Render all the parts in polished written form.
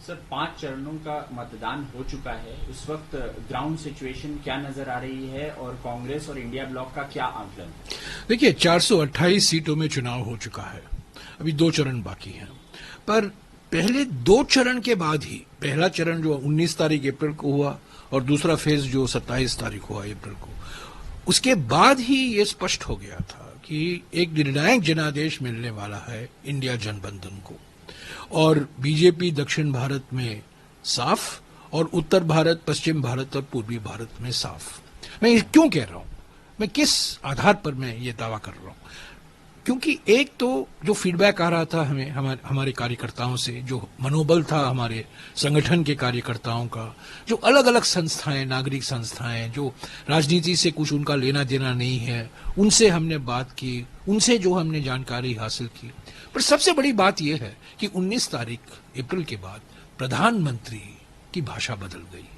Sir 5 चरणों का मतदान हो चुका है। इस वक्त ग्राउंड सिचुएशन क्या नजर आ रही है और कांग्रेस और इंडिया ब्लॉक का क्या आकलन? देखिए 428 सीटों में चुनाव हो चुका है, अभी 2 चरण बाकी हैं। पर पहले 2 चरण के बाद ही, पहला चरण जो 19 तारीख अप्रैल को हुआ और दूसरा फेज जो 27 तारीख हुआ अप्रैल को, उसके बाद ही ये स्पष्ट हो गया था कि एक निर्णायक जनादेश मिलने वाला है इंडिया जनबंधन को। और बीजेपी दक्षिण भारत में साफ और उत्तर भारत, पश्चिम भारत और पूर्वी भारत में साफ। मैं ये क्यों कह रहा हूं, मैं किस आधार पर मैं ये दावा कर रहा हूं? क्योंकि एक तो जो फीडबैक आ रहा था हमें हमारे कार्यकर्ताओं से, जो मनोबल था हमारे संगठन के कार्यकर्ताओं का, जो अलग अलग संस्थाएं, नागरिक संस्थाएं, जो राजनीति से कुछ उनका लेना देना नहीं है, उनसे हमने बात की, उनसे जो हमने जानकारी हासिल की। पर सबसे बड़ी बात यह है कि 19 तारीख अप्रैल के बाद प्रधानमंत्री की भाषा बदल गई,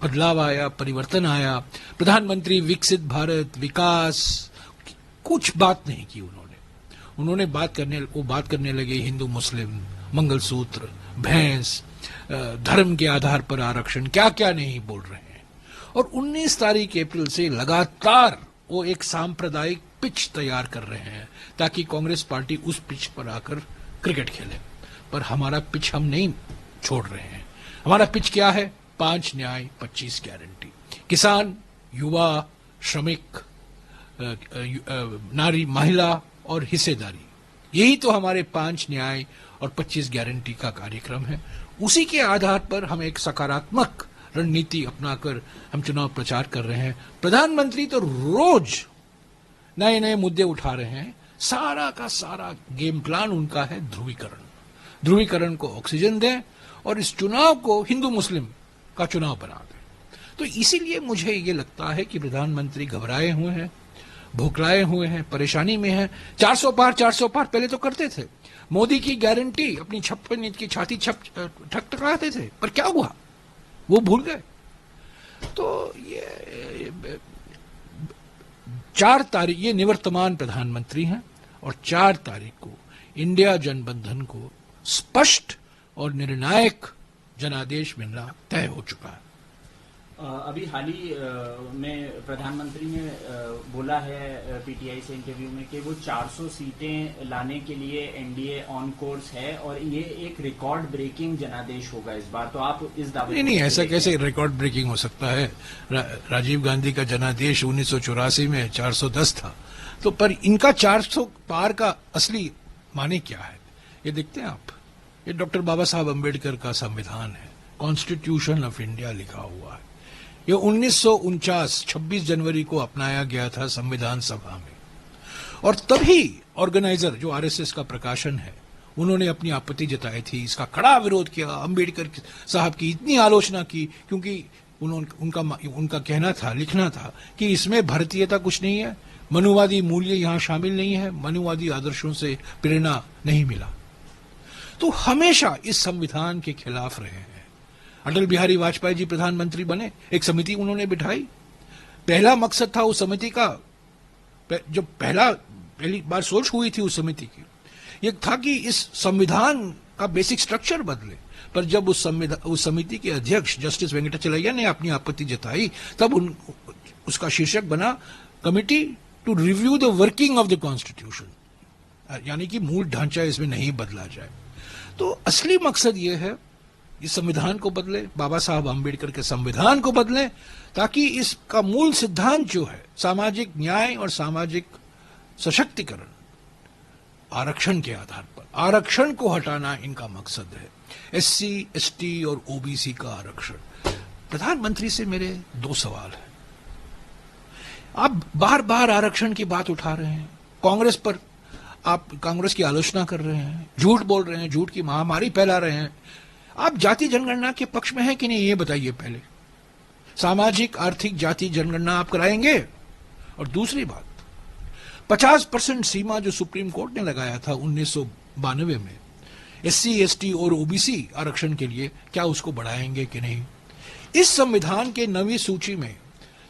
बदलाव आया, परिवर्तन आया। प्रधानमंत्री विकसित भारत, विकास, कुछ बात नहीं की उन्होंने बात करने लगे हिंदू मुस्लिम, मंगलसूत्र, भैंस, धर्म के आधार पर आरक्षण, क्या क्या नहीं बोल रहे हैं। और 19 तारीख अप्रैल से लगातार वो एक सांप्रदायिक पिच तैयार कर रहे हैं ताकि कांग्रेस पार्टी उस पिच पर आकर क्रिकेट खेले। पर हमारा पिच हम नहीं छोड़ रहे हैं। हमारा पिच क्या है? 5 न्याय 25 गारंटी। किसान, युवा, श्रमिक, नारी, महिला और हिस्सेदारी, यही तो हमारे 5 न्याय और 25 गारंटी का कार्यक्रम है। उसी के आधार पर हम एक सकारात्मक रणनीति अपनाकर हम चुनाव प्रचार कर रहे हैं। प्रधानमंत्री तो रोज नए नए मुद्दे उठा रहे हैं। सारा का सारा गेम प्लान उनका है ध्रुवीकरण को ऑक्सीजन दें और इस चुनाव को हिंदू मुस्लिम का चुनाव बना दें। तो इसीलिए मुझे ये लगता है कि प्रधानमंत्री घबराए हुए हैं, भोकलाए हुए हैं, परेशानी में हैं। 400 पार पहले तो करते थे। मोदी की गारंटी अपनी 56 इंच की छाती ठकठकाते थे, पर क्या हुआ? वो भूल गए। तो ये 4 तारीख, ये निवर्तमान प्रधानमंत्री हैं और 4 तारीख को इंडिया जनबंधन को स्पष्ट और निर्णायक जनादेश मिलना तय हो चुका है। अभी हाल ही में प्रधानमंत्री ने बोला है पीटीआई से इंटरव्यू में कि वो 400 सीटें लाने के लिए एनडीए ऑन कोर्स है और ये एक रिकॉर्ड ब्रेकिंग जनादेश होगा इस बार। तो आप इस दावे नहीं, ऐसा कैसे रिकॉर्ड ब्रेकिंग हो सकता है? राजीव गांधी का जनादेश 1984 में 410 था। तो पर इनका 400 पार का असली माने क्या है, ये देखते हैं आप। ये डॉक्टर बाबा साहब अम्बेडकर का संविधान है, कॉन्स्टिट्यूशन ऑफ इंडिया लिखा हुआ है। ये 1949 26 जनवरी को अपनाया गया था संविधान सभा में। और तभी ऑर्गेनाइजर, जो आरएसएस का प्रकाशन है, उन्होंने अपनी आपत्ति जताई थी, इसका कड़ा विरोध किया, अम्बेडकर साहब की इतनी आलोचना की, क्योंकि उनका कहना था, लिखना था कि इसमें भारतीयता कुछ नहीं है, मनुवादी मूल्य यहां शामिल नहीं है, मनुवादी आदर्शों से प्रेरणा नहीं मिला। तो हमेशा इस संविधान के खिलाफ रहे हैं। अटल बिहारी वाजपेयी जी प्रधानमंत्री बने, एक समिति उन्होंने बिठाई। पहला मकसद था उस समिति का, जो पहली बार सोच हुई थी उस समिति की, ये था कि इस संविधान का बेसिक स्ट्रक्चर बदले। पर जब उस समिति के अध्यक्ष जस्टिस वेंकटाचलैया ने अपनी आपत्ति जताई, तब उसका शीर्षक बना committee to review the working of the constitution, यानी कि मूल ढांचा इसमें नहीं बदला जाए। तो असली मकसद यह है इस संविधान को बदले, बाबा साहब आम्बेडकर के संविधान को बदले, ताकि इसका मूल सिद्धांत जो है सामाजिक न्याय और सामाजिक सशक्तिकरण, आरक्षण के आधार पर, आरक्षण को हटाना इनका मकसद है। एससी, एसटी और ओबीसी का आरक्षण। प्रधानमंत्री से मेरे 2 सवाल हैं। आप बार बार आरक्षण की बात उठा रहे हैं, कांग्रेस पर आप कांग्रेस की आलोचना कर रहे हैं, झूठ बोल रहे हैं, झूठ की महामारी फैला रहे हैं। आप जाति जनगणना के पक्ष में हैं कि नहीं, ये बताइए पहले। सामाजिक आर्थिक जाति जनगणना आप कराएंगे? और दूसरी बात, 50% सीमा जो सुप्रीम कोर्ट ने लगाया था 1992 में एससी, एसटी और ओबीसी आरक्षण के लिए, क्या उसको बढ़ाएंगे कि नहीं? इस संविधान के नवी सूची में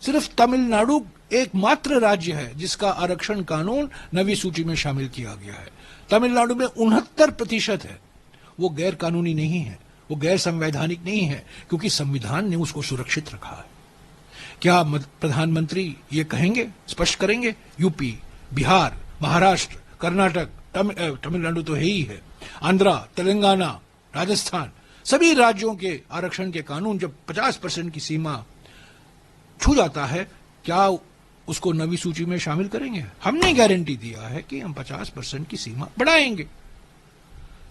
सिर्फ तमिलनाडु एकमात्र राज्य है जिसका आरक्षण कानून नवी सूची में शामिल किया गया है। तमिलनाडु में 69% है, वो गैर कानूनी नहीं है। वो गैर संवैधानिक नहीं है, क्योंकि संविधान ने उसको सुरक्षित रखा है। क्या प्रधानमंत्री ये कहेंगे, स्पष्ट करेंगे, यूपी, बिहार, महाराष्ट्र, कर्नाटक, तमिलनाडु तो है ही है, आंध्रा, तेलंगाना, राजस्थान, सभी राज्यों के आरक्षण के कानून जब 50% की सीमा छू जाता है, क्या उसको नवी सूची में शामिल करेंगे? हमने गारंटी दिया है कि हम 50% की सीमा बढ़ाएंगे,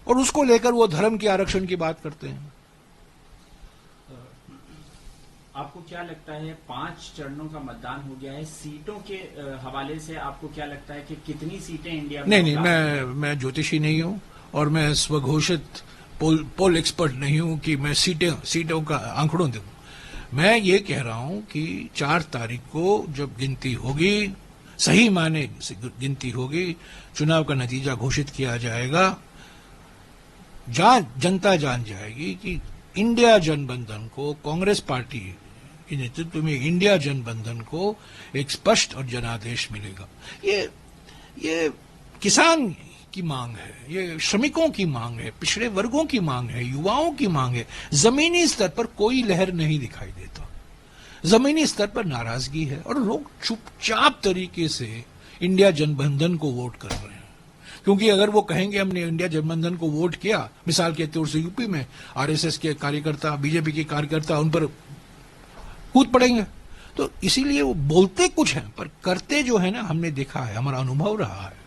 और उसको लेकर वो धर्म के आरक्षण की बात करते हैं। आपको क्या लगता है, 5 चरणों का मतदान हो गया है, सीटों के हवाले से आपको क्या लगता है कि कितनी सीटें इंडिया में? नहीं, मैं ज्योतिषी नहीं हूं, और मैं स्वघोषित पोल एक्सपर्ट नहीं हूं कि मैं सीटों का आंकड़ों दूं। मैं ये कह रहा हूं कि 4 तारीख को जब गिनती होगी, सही माने से गिनती होगी, चुनाव का नतीजा घोषित किया जाएगा, जनता जान जाएगी कि इंडिया जनबंधन को, कांग्रेस पार्टी के नेतृत्व में इंडिया जनबंधन को एक स्पष्ट और जनादेश मिलेगा। ये किसान की मांग है, ये श्रमिकों की मांग है, पिछड़े वर्गों की मांग है, युवाओं की मांग है। जमीनी स्तर पर कोई लहर नहीं दिखाई देता, जमीनी स्तर पर नाराजगी है, और लोग चुपचाप तरीके से इंडिया जनबंधन को वोट कर रहे हैं। क्योंकि अगर वो कहेंगे हमने इंडिया जनबंधन को वोट किया, मिसाल के तौर से यूपी में आरएसएस के कार्यकर्ता, बीजेपी के कार्यकर्ता उन पर कूद पड़ेंगे, तो इसीलिए वो बोलते कुछ हैं पर करते जो है ना, हमने देखा है, हमारा अनुभव रहा है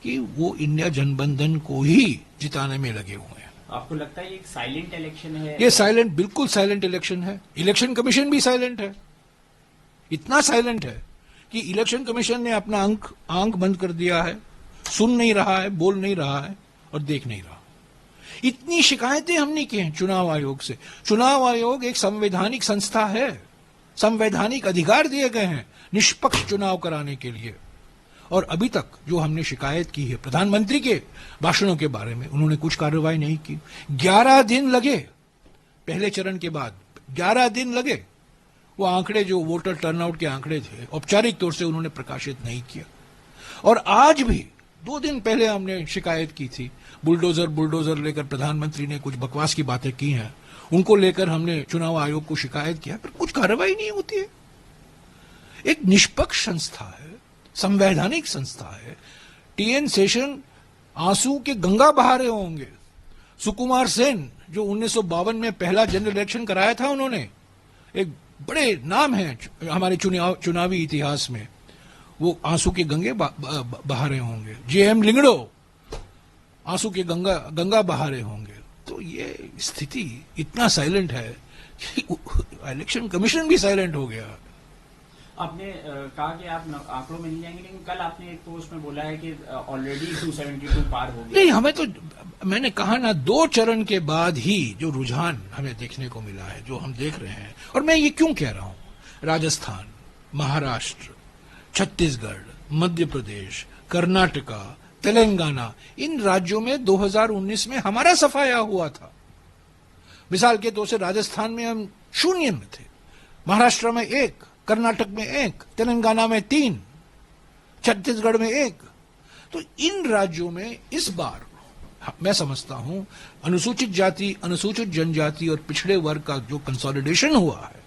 कि वो इंडिया जनबंधन को ही जिताने में लगे हुए हैं। आपको लगता है ये एक साइलेंट इलेक्शन है? ये साइलेंट, बिल्कुल साइलेंट इलेक्शन है। इलेक्शन कमीशन भी साइलेंट है, इतना साइलेंट है कि इलेक्शन कमीशन ने अपना आंख बंद कर दिया है, सुन नहीं रहा है, बोल नहीं रहा है और देख नहीं रहा। इतनी शिकायतें हमने की हैं चुनाव आयोग से। चुनाव आयोग एक संवैधानिक संस्था है, संवैधानिक अधिकार दिए गए हैं निष्पक्ष चुनाव कराने के लिए, और अभी तक जो हमने शिकायत की है प्रधानमंत्री के भाषणों के बारे में, उन्होंने कुछ कार्रवाई नहीं की। 11 दिन लगे, पहले चरण के बाद 11 दिन लगे। वो आंकड़े जो वोटर टर्नआउट के आंकड़े थे, औपचारिक तौर से उन्होंने प्रकाशित नहीं किया। और आज भी 2 दिन पहले हमने शिकायत की थी, बुलडोजर लेकर प्रधानमंत्री ने कुछ बकवास की बातें की हैं, उनको लेकर हमने चुनाव आयोग को शिकायत किया, पर कुछ कार्रवाई नहीं होती है। एक निष्पक्ष संस्था है, संवैधानिक संस्था है। टीएन शेषन आंसू के गंगा बहा रहे होंगे, सुकुमार सेन जो 1952 में पहला जनरल इलेक्शन कराया था, उन्होंने, एक बड़े नाम है हमारे चुनावी इतिहास में, वो आंसू के गंगे बहा रहे होंगे। जेएम लिंगड़ो आंसू के गंगा बहा रहे होंगे। तो ये स्थिति इतना साइलेंट है कि इलेक्शन कमीशन भी साइलेंट हो गया। आपने कहा कि आप आंकड़ों में नहीं जाएंगे, लेकिन कल आपने एक पोस्ट में बोला है कि ऑलरेडी 272 पार हो गया। नहीं, हमें तो, मैंने कहा ना, 2 चरण के बाद ही जो रुझान हमें देखने को मिला है, जो हम देख रहे हैं, और मैं ये क्यों कह रहा हूं, राजस्थान, महाराष्ट्र, छत्तीसगढ़, मध्य प्रदेश, कर्नाटका, तेलंगाना, इन राज्यों में 2019 में हमारा सफाया हुआ था। मिसाल के तौर से राजस्थान में हम 0 में थे, महाराष्ट्र में 1, कर्नाटक में 1, तेलंगाना में 3, छत्तीसगढ़ में 1। तो इन राज्यों में इस बार मैं समझता हूं अनुसूचित जाति, अनुसूचित जनजाति और पिछड़े वर्ग का जो कंसोलिडेशन हुआ है,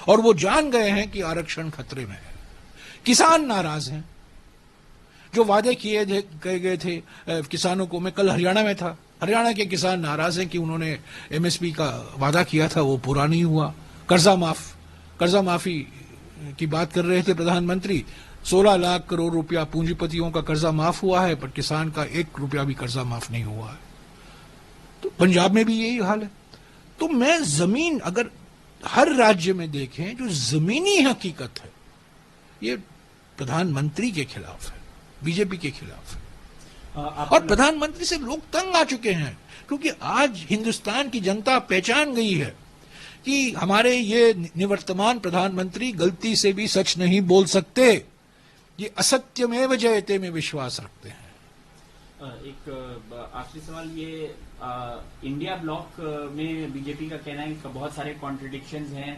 और वो जान गए हैं कि आरक्षण खतरे में है। किसान नाराज हैं, जो वादे किए गए थे किसानों को। मैं कल हरियाणा में था, हरियाणा के किसान नाराज हैं कि उन्होंने एमएसपी का वादा किया था, वो पूरा नहीं हुआ। कर्जा माफी की बात कर रहे थे प्रधानमंत्री, 16 लाख करोड़ रुपया पूंजीपतियों का कर्जा माफ हुआ है, पर किसान का 1 रुपया भी कर्जा माफ नहीं हुआ है। तो पंजाब में भी यही हाल है। तो मैं जमीन, अगर हर राज्य में देखें, जो जमीनी हकीकत है, ये प्रधानमंत्री के खिलाफ है, बीजेपी के खिलाफ है। और प्रधानमंत्री से लोग तंग आ चुके हैं, क्योंकि आज हिंदुस्तान की जनता पहचान गई है कि हमारे ये निवर्तमान प्रधानमंत्री गलती से भी सच नहीं बोल सकते, ये असत्यमेव जयते में विश्वास रखते हैं। एक आखिरी सवाल, ये इंडिया ब्लॉक में बीजेपी का कहना है कि बहुत सारे कॉन्ट्रडिक्शंस हैं,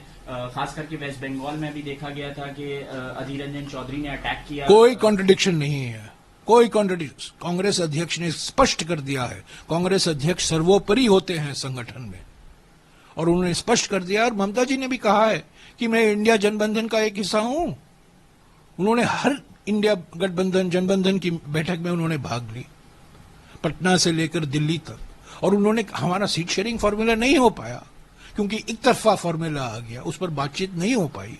खास करके वेस्ट बंगाल में भी देखा गया था कि अधीर रंजन चौधरी ने अटैक किया। कोई कॉन्ट्रडिक्शन नहीं है, कोई कॉन्ट्रडिक्शन। कांग्रेस अध्यक्ष ने स्पष्ट कर दिया है, कांग्रेस अध्यक्ष सर्वोपरि होते हैं संगठन में, और उन्होंने स्पष्ट कर दिया। और ममता जी ने भी कहा है कि मैं इंडिया जनबंधन का एक हिस्सा हूं। उन्होंने हर इंडिया गठबंधन जनबंधन की बैठक में उन्होंने भाग ली, पटना से लेकर दिल्ली तक। और उन्होंने, हमारा सीट शेयरिंग फॉर्मूला नहीं हो पाया क्योंकि एक तरफा फॉर्मूला आ गया, उस पर बातचीत नहीं हो पाई।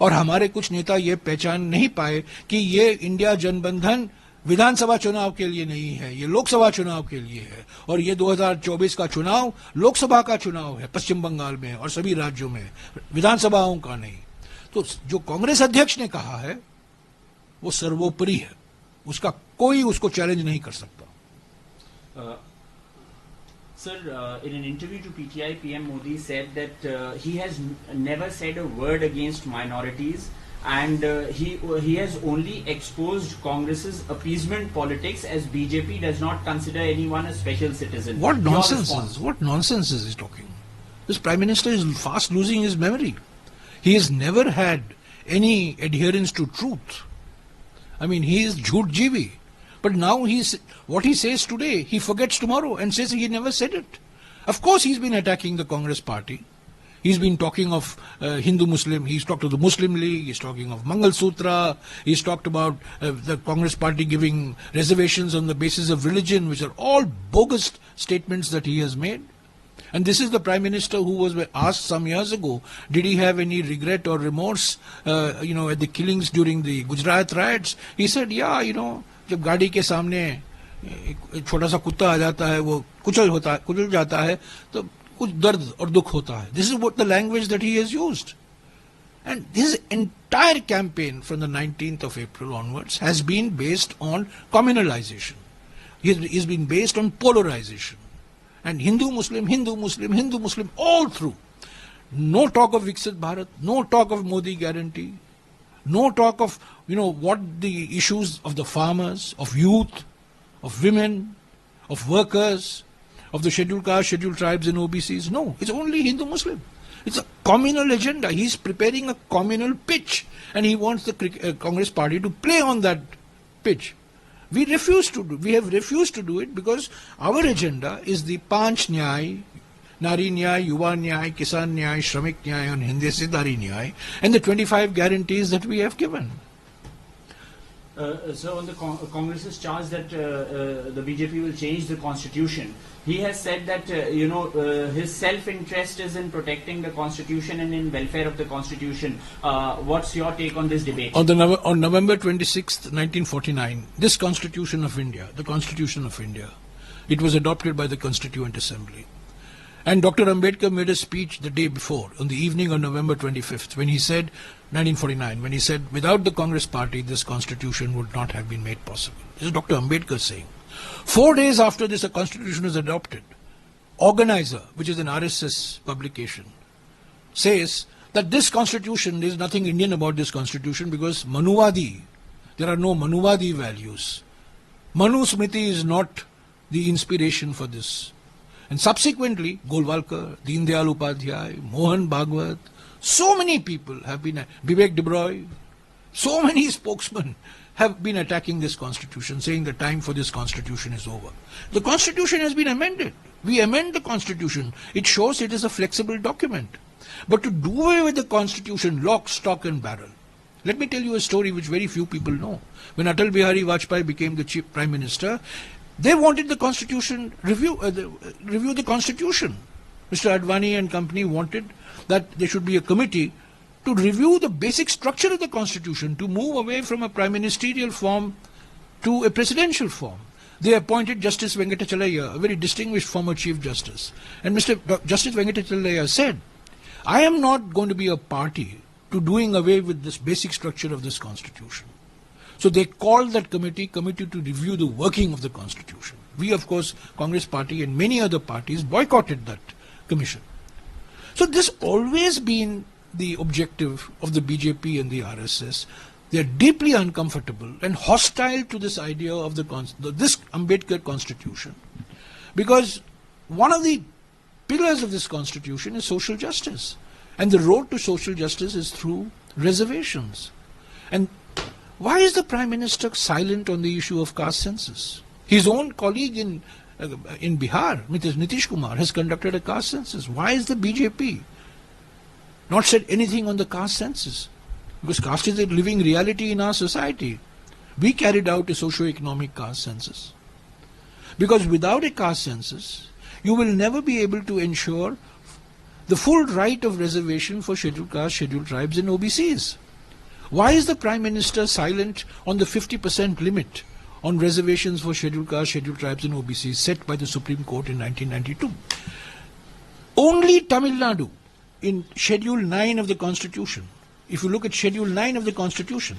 और हमारे कुछ नेता ये पहचान नहीं पाए कि ये इंडिया जनबंधन विधानसभा चुनाव के लिए नहीं है, ये लोकसभा चुनाव के लिए है। और ये 2024 का चुनाव लोकसभा का चुनाव है, पश्चिम बंगाल में और सभी राज्यों में, विधानसभाओं का नहीं। तो जो कांग्रेस अध्यक्ष ने कहा है वो सर्वोपरि है, उसका कोई उसको चैलेंज नहीं कर सकता। Sir, in an interview to PTI, PM Modi said that he has never said a word against minorities, and he has only exposed Congress's appeasement politics, as BJP does not consider anyone a special citizen. What nonsense! What nonsense is he talking? This Prime Minister is fast losing his memory. He has never had any adherence to truth. I mean, he is jhoot jivi. But now what he says today, he forgets tomorrow and says he never said it. Of course, he's been attacking the Congress party. He's been talking of Hindu-Muslim. He's talked of the Muslim League. He's talking of Mangal Sutra. He's talked about the Congress party giving reservations on the basis of religion, which are all bogus statements that he has made. And this is the Prime Minister who was asked some years ago, did he have any regret or remorse, at the killings during the Gujarat riots? He said, yeah, जब गाड़ी के सामने एक छोटा सा कुत्ता आ जाता है, वो कुचल जाता है, तो कुछ दर्द और दुख होता है. This is what the language that he has used. And his entire campaign from the 19th of April onwards has been based on communalization. He's been based on polarization. And Hindu-Muslim, Hindu-Muslim, Hindu-Muslim, all through. No talk of Viksit Bharat, no talk of Modi guarantee, no talk of, what the issues of the farmers, of youth, of women, of workers, of the scheduled castes, scheduled tribes and OBCs. No, it's only Hindu-Muslim. It's a communal agenda. He's preparing a communal pitch and he wants the Congress party to play on that pitch. We have refused to do it because our agenda is the Panch Nyay, Nari Nyay, Yuva Nyay, Kisan Nyay, Shramik Nyay and Hindesitari Nyay, and the 25 guarantees that we have given. So on the Congress's charge that the BJP will change the constitution, he has said that his self-interest is in protecting the constitution and in welfare of the constitution. What's your take on this debate? On November 26th, 1949, this Constitution of India, the Constitution of India, it was adopted by the Constituent Assembly. And Dr. Ambedkar made a speech the day before, on the evening of November 25th, when he said, 1949, when he said, without the Congress party, this constitution would not have been made possible. This is Dr. Ambedkar saying. 4 days after this, a constitution was adopted. Organizer, which is an RSS publication, says that this constitution, there is nothing Indian about this constitution because Manuvadi, there are no Manuvadi values. Manu Smriti is not the inspiration for this. And subsequently, Golwalkar, Deen Dayal Upadhyay, Mohan Bhagwat, so many people have been, Vivek Debroy, so many spokesmen have been attacking this constitution, saying the time for this constitution is over. The constitution has been amended. We amend the constitution. It shows it is a flexible document. But to do away with the constitution, lock, stock and barrel. Let me tell you a story which very few people know. When Atal Bihari Vajpayee became the chief prime minister, they wanted the constitution review the constitution. Mr. Advani and company wanted that there should be a committee to review the basic structure of the constitution, to move away from a prime ministerial form to a presidential form. They appointed Justice Venkatachalaya, a very distinguished former Chief Justice. And Justice Venkatachalaya said, I am not going to be a party to doing away with this basic structure of this constitution. So they called that committee to review the working of the constitution. We, of course, Congress party and many other parties boycotted that commission. So this always been the objective of the BJP and the RSS. They are deeply uncomfortable and hostile to this idea of this Ambedkar constitution, because one of the pillars of this constitution is social justice, and the road to social justice is through reservations. And Why is the Prime Minister silent on the issue of caste census? His own colleague in Bihar, Nitish Kumar, has conducted a caste census. Why is the BJP not said anything on the caste census? Because caste is a living reality in our society. We carried out a socio-economic caste census. Because without a caste census, you will never be able to ensure the full right of reservation for scheduled castes, scheduled tribes and OBCs. Why is the Prime Minister silent on the 50% limit on reservations for scheduled castes, scheduled tribes and OBCs set by the Supreme Court in 1992? Only Tamil Nadu in Schedule 9 of the Constitution, if you look at Schedule 9 of the Constitution,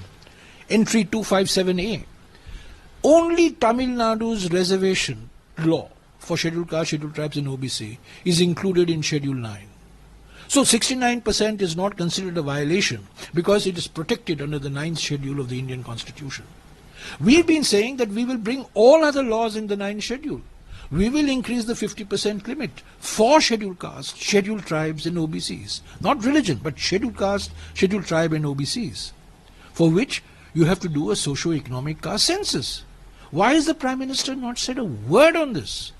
entry 257A, only Tamil Nadu's reservation law for scheduled castes, scheduled tribes and OBC is included in Schedule 9. So 69% is not considered a violation because it is protected under the 9th schedule of the Indian Constitution. We've been saying that we will bring all other laws in the 9th schedule. We will increase the 50% limit for scheduled castes, scheduled tribes and OBCs. Not religion, but scheduled caste, scheduled tribe and OBCs. For which you have to do a socio-economic caste census. Why has the Prime Minister not said a word on this?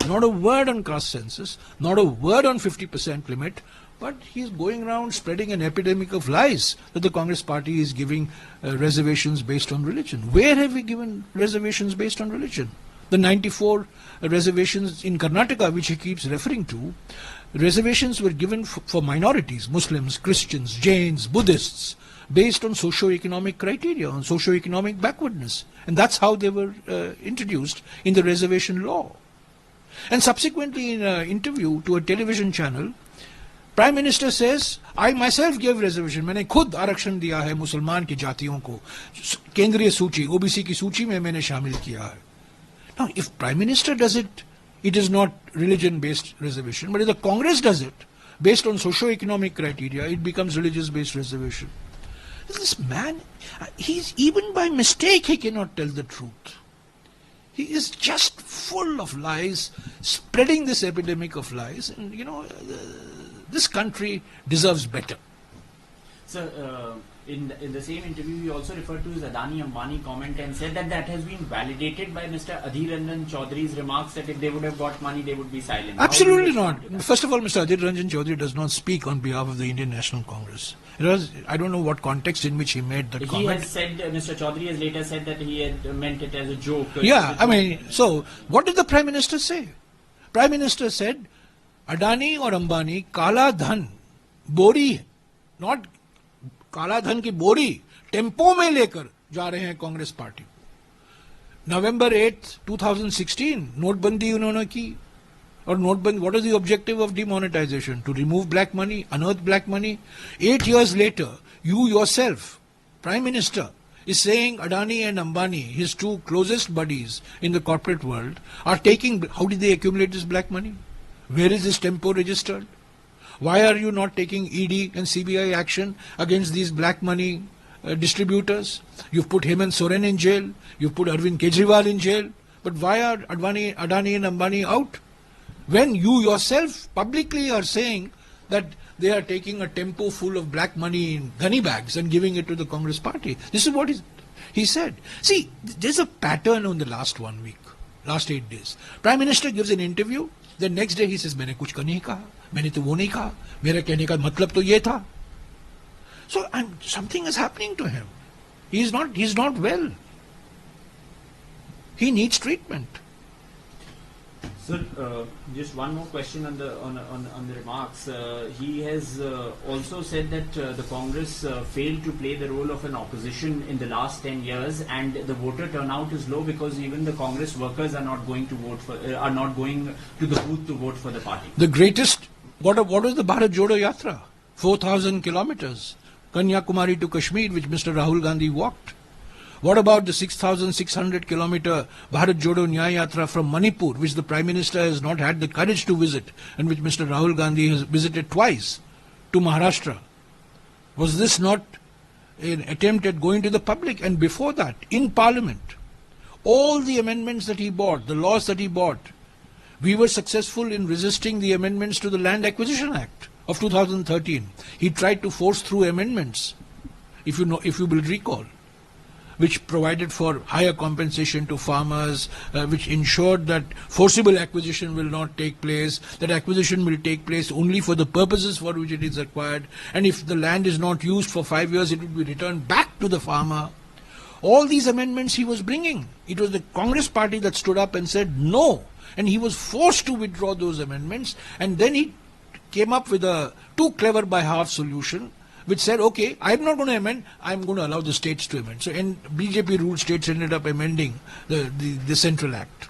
Not a word on caste census, not a word on 50% limit, but he's going around spreading an epidemic of lies that the Congress party is giving reservations based on religion. Where have we given reservations based on religion? The 94 reservations in Karnataka, which he keeps referring to, reservations were given for minorities, Muslims, Christians, Jains, Buddhists, based on socio-economic criteria, on socio-economic backwardness. And that's how they were introduced in the reservation law. And subsequently in an interview to a television channel, Prime Minister says, I myself gave reservation. मैंने खुद आरक्षण दिया है मुसलमान की जातियों को केंद्रीय सूची OBC की सूची में मैंने शामिल किया है. Now, if Prime Minister does it, it is not religion-based reservation. But if the Congress does it, based on socio-economic criteria, it becomes religious-based reservation. This man, he's even by mistake, he cannot tell the truth. He is just full of lies, spreading this epidemic of lies. And, this country deserves better. Sir, in the same interview, he also referred to his Adani-Ambani comment and said that has been validated by Mr. Adhir Ranjan Chaudhary's remarks that if they would have got money, they would be silent. Absolutely not. First of all, Mr. Adhir Ranjan Chaudhary does not speak on behalf of the Indian National Congress. I don't know what context in which he made that comment. He has said, Mr. Chaudhary has later said that he had meant it as a joke. Yeah, so what did the Prime Minister say? Prime Minister said, Adani or Ambani, Kala Dhan, Bori, not काला धन की बोरी tempo में लेकर जा रहे हैं Congress party. November 8, 2016 नोटबंदी उन्होंने की. और नोटबंदी, what is the objective of demonetization? To remove black money, unearth black money. 8 years later, you yourself, Prime Minister, is saying Adani and Ambani, his two closest buddies in the corporate world, are taking. How did they accumulate this black money? Where is this tempo registered? Why are you not taking ED and CBI action against these black money distributors? You've put Hemant Soren in jail. You've put Arvind Kejriwal in jail. But why are Adani and Ambani out? When you yourself publicly are saying that they are taking a tempo full of black money in gunny bags and giving it to the Congress party. This is what he said. See, there's a pattern on the last 1 week, last 8 days. Prime Minister gives an interview. Then next day he says, मैंने कुछ नहीं कहा, मैंने तो वो नहीं कहा, मेरा कहने का मतलब तो ये था. So something is happening to him. He's not well. He needs treatment. Sir, just one more question on the remarks. He has also said that the Congress failed to play the role of an opposition in the last 10 years, and the voter turnout is low because even the Congress workers are not going to vote for, are not going to the booth to vote for the party. The greatest. What was the Bharat Jodo Yatra? 4,000 kilometers, Kanyakumari to Kashmir, which Mr. Rahul Gandhi walked. What about the 6,600 kilometer Bharat Jodo Nyaya Yatra from Manipur, which the Prime Minister has not had the courage to visit, and which Mr. Rahul Gandhi has visited twice, to Maharashtra? Was this not an attempt at going to the public? And before that, in Parliament, all the amendments that he brought, the laws that he brought, we were successful in resisting the amendments to the Land Acquisition Act of 2013. He tried to force through amendments, if you will recall. which provided for higher compensation to farmers, which ensured that forcible acquisition will not take place, that acquisition will take place only for the purposes for which it is acquired, and if the land is not used for 5 years, it will be returned back to the farmer. All these amendments he was bringing. It was the Congress party that stood up and said no, and he was forced to withdraw those amendments, and then he came up with a too clever by half solution, which said, okay, I'm not going to amend, I'm going to allow the states to amend. So BJP ruled states ended up amending the Central Act.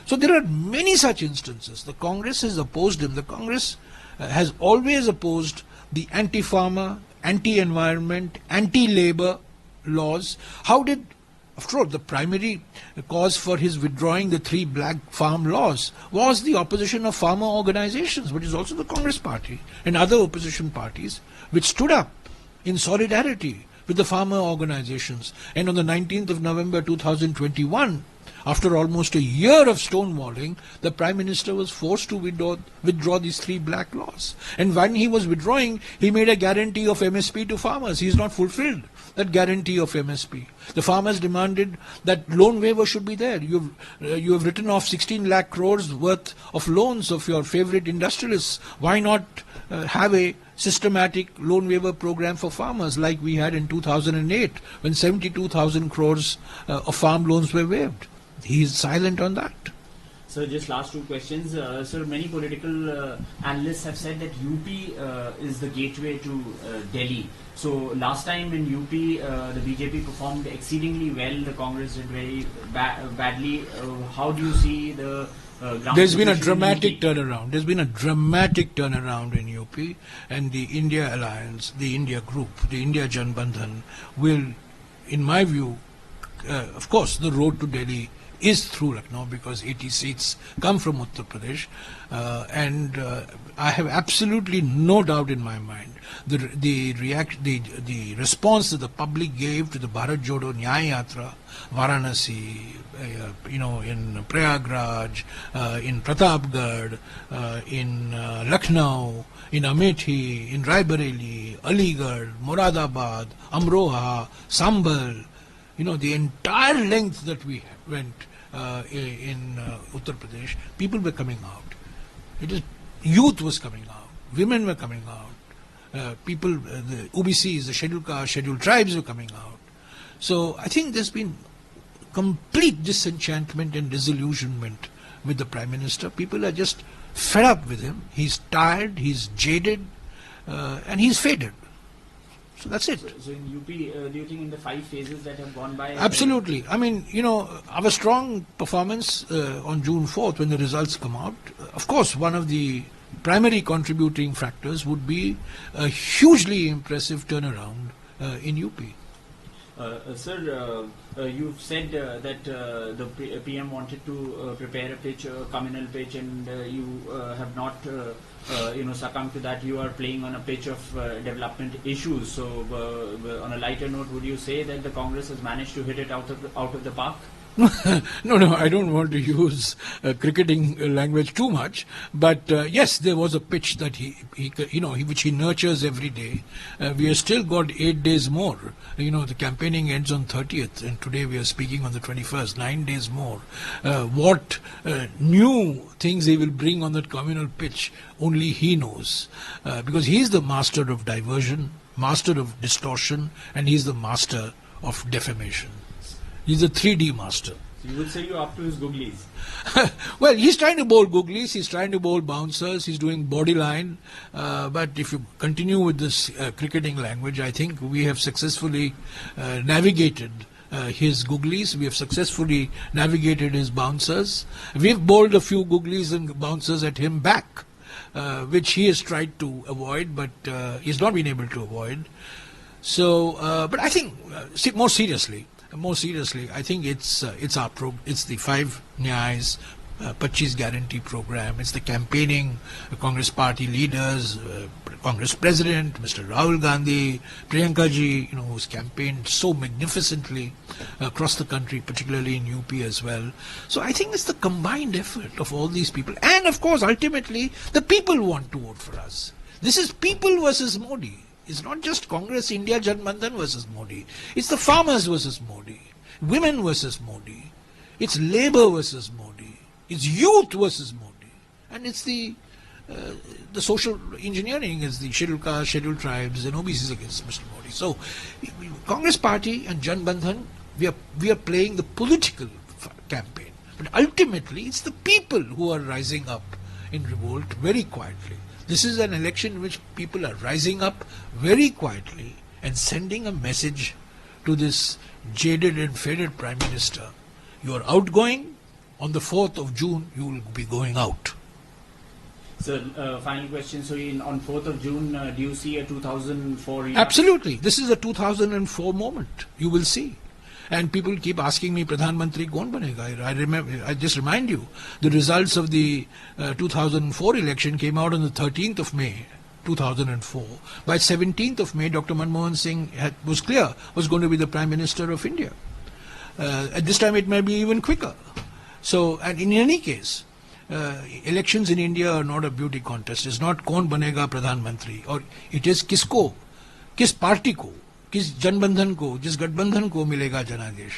So there are many such instances. The Congress has opposed him. The Congress has always opposed the anti-farmer, anti-environment, anti-labor laws. How did, after all, the primary cause for his withdrawing the 3 black farm laws was the opposition of farmer organizations, which is also the Congress party and other opposition parties, which stood up in solidarity with the farmer organizations. And on the 19th of November 2021, after almost a year of stonewalling, the Prime Minister was forced to withdraw these 3 black laws. And when he was withdrawing, he made a guarantee of MSP to farmers. He has not fulfilled that guarantee of MSP. The farmers demanded that loan waiver should be there. You have written off 16 lakh crores worth of loans of your favorite industrialists. Why not have a systematic loan waiver program for farmers like we had in 2008 when 72,000 crores of farm loans were waived? He is silent on that. So just last 2 questions. Sir, many political analysts have said that UP is the gateway to Delhi. So last time in UP, the BJP performed exceedingly well. The Congress did very badly. How do you see the There's been a dramatic turnaround. There's been a dramatic turnaround in UP, and the India Alliance, the India Group, the India Janbandhan will, in my view, of course, the road to Delhi is through Lucknow because 80 seats come from Uttar Pradesh, and I have absolutely no doubt in my mind the response that the public gave to the Bharat Jodo Nyaya Yatra, Varanasi, in Prayagraj, in Pratapgarh, in Lucknow, in Amethi, in Raebareli, Aligarh, Moradabad, Amroha, Sambhal, the entire length that we went in Uttar Pradesh, people were coming out. Youth was coming out, women were coming out, people, the OBCs, the scheduled castes, scheduled tribes were coming out. So I think there's been complete disenchantment and disillusionment with the Prime Minister. People are just fed up with him. He's tired, he's jaded, and he's faded. So that's it. So in UP, do you think in the 5 phases that have gone by? Absolutely. I mean, our strong performance on June 4th when the results come out, of course, one of the primary contributing factors would be a hugely impressive turnaround in UP. Sir, you've said that the PM wanted to prepare a pitch, a communal pitch, and you have not succumbed to that. You are playing on a pitch of development issues. So on a lighter note, would you say that the Congress has managed to hit it out of the park? No, I don't want to use cricketing language too much, but yes, there was a pitch that which he nurtures every day. We have still got 8 days more. The campaigning ends on 30th, and today we are speaking on the 21st. 9 days more. What new things he will bring on that communal pitch, only he knows, because he is the master of diversion, master of distortion, and he is the master of defamation. He's a 3D master. So you would say you're up to his googlies? Well, he's trying to bowl googlies, he's trying to bowl bouncers, he's doing body line. But if you continue with this cricketing language, I think we have successfully navigated his googlies. We have successfully navigated his bouncers. We've bowled a few googlies and bouncers at him back, which he has tried to avoid, but he's not been able to avoid. So, but I think, more seriously, I think it's the 5 Nyayas, 25 guarantee program. It's the campaigning Congress party leaders, Congress President, Mr. Rahul Gandhi, Priyanka ji, who's campaigned so magnificently across the country, particularly in UP as well. So I think it's the combined effort of all these people. And of course, ultimately, the people want to vote for us. This is people versus Modi. It's not just Congress India Janbandhan versus Modi. It's the farmers versus Modi, women versus Modi, it's labor versus Modi, it's youth versus Modi, and it's the social engineering is the scheduled castes, scheduled tribes, and OBCs against Mr. Modi. So, Congress Party and Janbandhan, we are playing the political campaign, but ultimately it's the people who are rising up in revolt very quietly. This is an election in which people are rising up very quietly and sending a message to this jaded and faded Prime Minister. You are outgoing. On the 4th of June, you will be going out. So, final question. So, on 4th of June, do you see a 2004? Absolutely. This is a 2004 moment. You will see. And people keep asking me, Pradhan Mantri kaun banega? I just remind you, the results of the 2004 election came out on the 13th of May, 2004. By 17th of May, Dr. Manmohan Singh was clear, was going to be the Prime Minister of India. At this time, it may be even quicker. So, and in any case, elections in India are not a beauty contest. It's not kaun banega Pradhan Mantri, or it is kisko, kis party ko, किस जनबंधन को, जिस गठबंधन को मिलेगा जनादेश.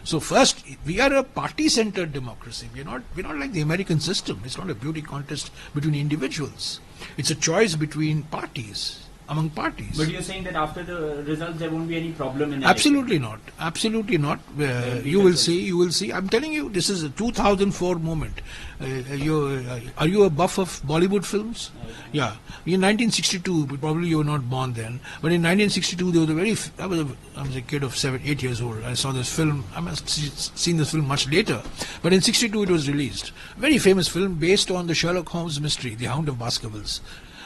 So first, we are a party-centered democracy. We're not like the American system. It's not a beauty contest between individuals. It's a choice between parties, among parties. But you're saying that after the results, there won't be any problem in Absolutely not. Absolutely not. You will see. I'm telling you, this is a 2004 moment. Are you a buff of Bollywood films? Yeah. In 1962, probably you were not born then, but in 1962 there was I was a kid of 8 years old. I saw this film. I must have seen this film much later, but in 62 it was released. Very famous film based on the Sherlock Holmes mystery, The Hound of Baskervilles.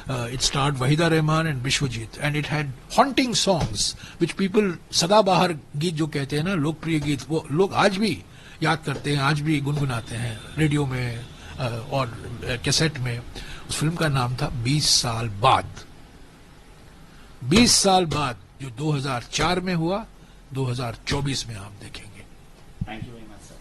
It starred Wahida Rehman and Bishwajit, and it had haunting songs which people सदाबहार गीत जो कहते हैं ना, लोकप्रिय गीत, वो लोग आज भी याद करते हैं, आज भी गुनगुनाते हैं रेडियो में और कैसेट में. उस फिल्म का नाम था 20 साल बाद. 20 साल बाद जो 2004 में हुआ, 2024 में आप देखेंगे. Thank you very much sir.